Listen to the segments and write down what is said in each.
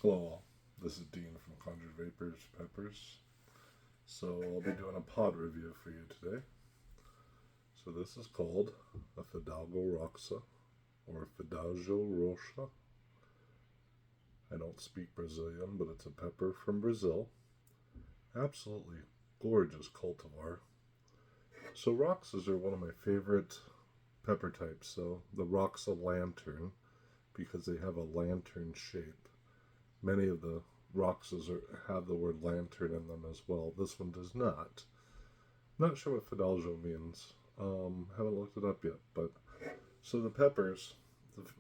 Hello all, this is Dean from Conjured Vapors Peppers. So I'll be doing a pod review for you today. So this is called a Fidalgo Roxa or Fidalgo Roxa. I don't speak Brazilian, but it's a pepper from Brazil. Absolutely gorgeous cultivar. So Roxas are one of my favorite pepper types. So the Roxa lantern, because they have a lantern shape. Many of the Roxas have the word lantern in them as well. This one does not. Not sure what Fidalgo means. Haven't looked it up yet. But so the peppers,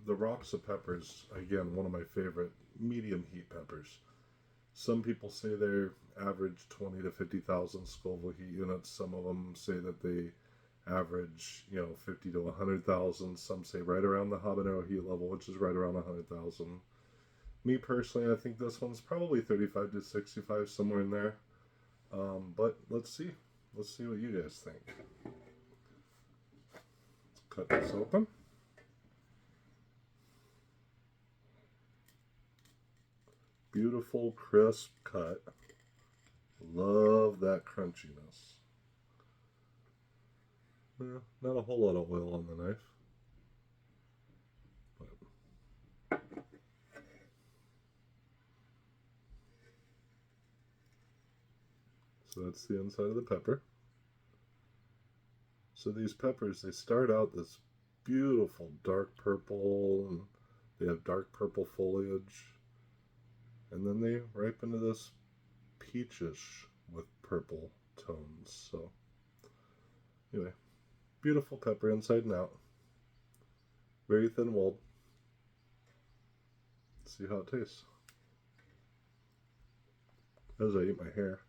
the Roxa peppers, again, one of my favorite medium heat peppers. Some people say they're average 20 to 50,000 Scoville heat units. Some of them say that they average, 50 to 100,000. Some say right around the habanero heat level, which is right around 100,000. Me personally, I think this one's probably 35 to 65, somewhere in there. But let's see. Let's see what you guys think. Let's cut this open. Beautiful, crisp cut. Love that crunchiness. Not a whole lot of oil on the knife. But so that's the inside of the pepper. So these peppers, they start out this beautiful dark purple, and they have dark purple foliage, and then they ripen to this peachish with purple tones. So anyway, beautiful pepper inside and out, very thin walled. Let's see how it tastes. As I eat my hair.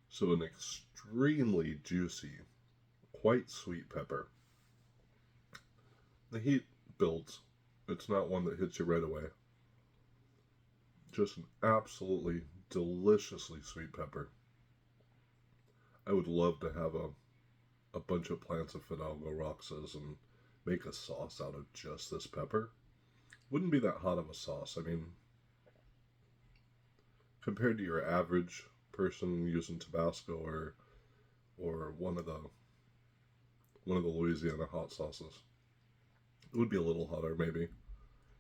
So an extremely juicy, quite sweet pepper. The heat builds. It's not one that hits you right away. Just an absolutely deliciously sweet pepper. I would love to have a bunch of plants of Fidalgo Roxas and make a sauce out of just this pepper. Wouldn't be that hot of a sauce. I mean, compared to your average person using Tabasco or one of the Louisiana hot sauces, it would be a little hotter maybe,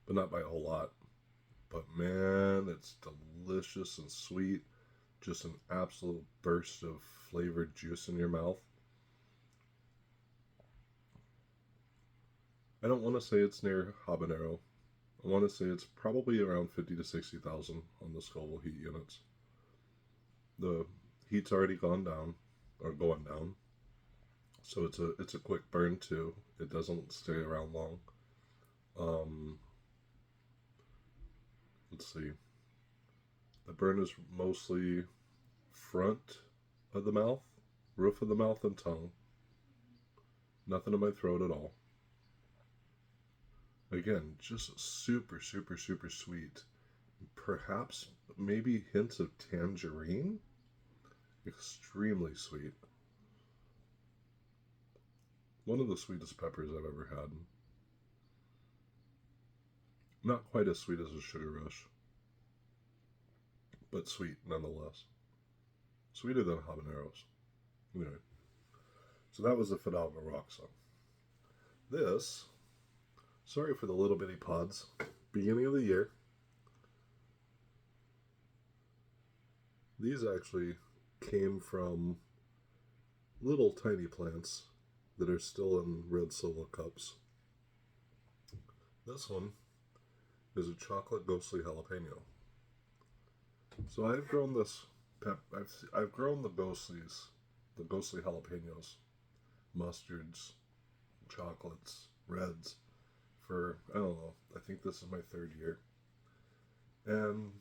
but not by a whole lot. But man, it's delicious and sweet. Just an absolute burst of flavored juice in your mouth. I don't want to say it's near habanero. I want to say it's probably around 50 to 60,000 on the Scoville heat units. The heat's already gone down, or going down, so it's a quick burn too. It doesn't stay around long. Um, let's see. The burn is mostly front of the mouth, roof of the mouth, and tongue. Nothing in my throat at all. Again, just super, super, super sweet. Perhaps maybe hints of tangerine. Extremely sweet. One of the sweetest peppers I've ever had. Not quite as sweet as a sugar rush, but sweet nonetheless. Sweeter than habaneros. Anyway, so that was the Fidalgo Roxa. This, sorry for the little bitty pods, beginning of the year. These actually came from little tiny plants that are still in red solo cups. This one is a chocolate ghostly jalapeno. So I've grown this I've grown the ghostly jalapenos, mustards, chocolates, reds for I don't know. I think this is my third year, and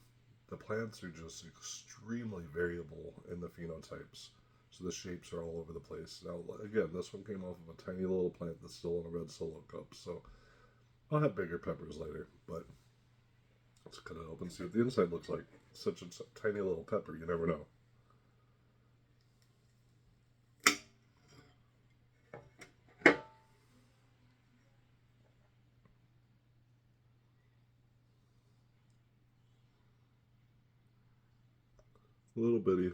the plants are just extremely variable in the phenotypes. So the shapes are all over the place. Now again, this one came off of a tiny little plant that's still in a red solo cup. So I'll have bigger peppers later, but let's cut it open and see what the inside looks like. Such a tiny little pepper, you never know. Little bitty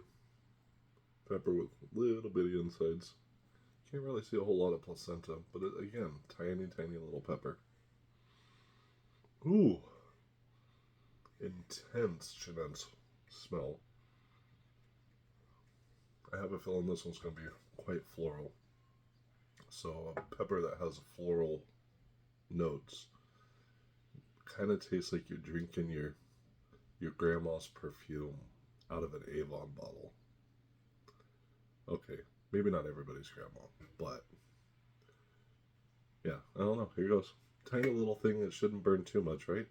pepper with little bitty insides. Can't really see a whole lot of placenta, but again, tiny, tiny little pepper. Ooh, intense chinense smell. I have a feeling this one's going to be quite floral. So a pepper that has floral notes kind of tastes like you're drinking your grandma's perfume out of an Avon bottle. Okay, maybe not everybody's grandma, but yeah, I don't know. Here goes. Tiny little thing that shouldn't burn too much, right?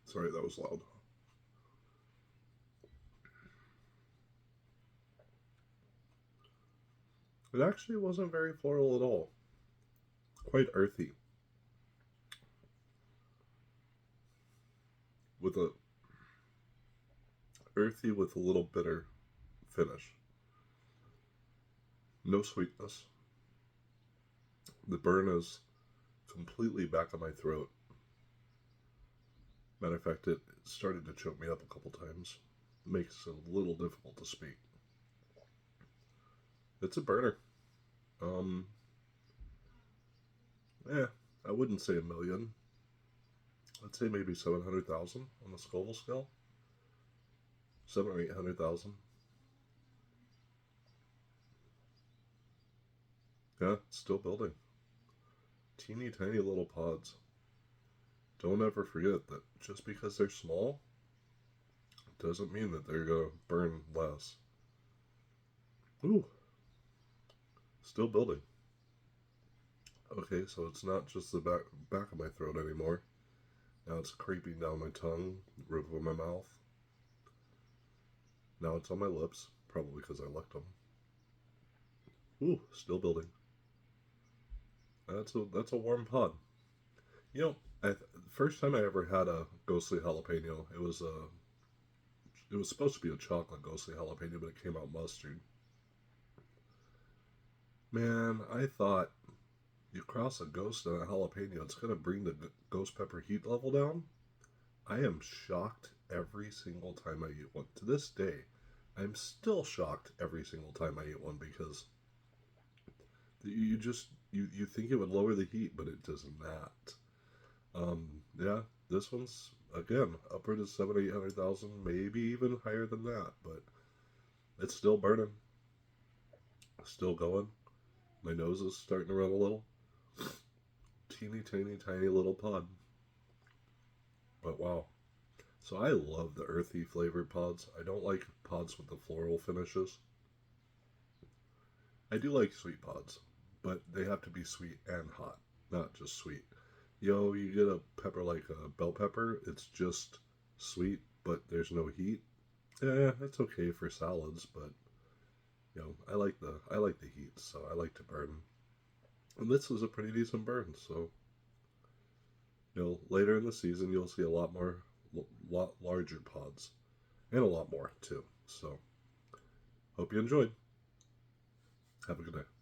Sorry, that was loud. It actually wasn't very floral at all. Quite earthy. With a little bitter finish. No sweetness. The burn is completely back of my throat. Matter of fact, it started to choke me up a couple times. Makes it a little difficult to speak. It's a burner. Yeah, I wouldn't say a million. I'd say maybe 700,000 on the Scoville scale. 700,000 or 800,000. Yeah, it's still building. Teeny tiny little pods. Don't ever forget that just because they're small doesn't mean that they're gonna burn less. Ooh, still building. Okay, so it's not just the back of my throat anymore. Now it's creeping down my tongue, roof of my mouth. Now it's on my lips, probably because I licked them. Ooh, still building. That's a warm pod. You know, the first time I ever had a ghostly jalapeno, it was supposed to be a chocolate ghostly jalapeno, but it came out mustard. Man, I thought you cross a ghost and a jalapeno, it's gonna bring the ghost pepper heat level down. I am shocked every single time I eat one. To this day, I'm still shocked every single time I eat one because you think it would lower the heat, but it does not. Yeah, this one's again upward of 700,000-800,000, maybe even higher than that, but it's still burning, still going. My nose is starting to run a little. Teeny tiny little pod, but wow. So I love the earthy flavored pods. I don't like pods with the floral finishes. I do like sweet pods, but they have to be sweet and hot, not just sweet. You get a pepper like a bell pepper, it's just sweet, but there's no heat. Yeah, it's okay for salads, but I like the heat, so I like to burn. And this is a pretty decent burn, so later in the season you'll see a lot larger pods, and a lot more too. So hope you enjoyed. Have a good day.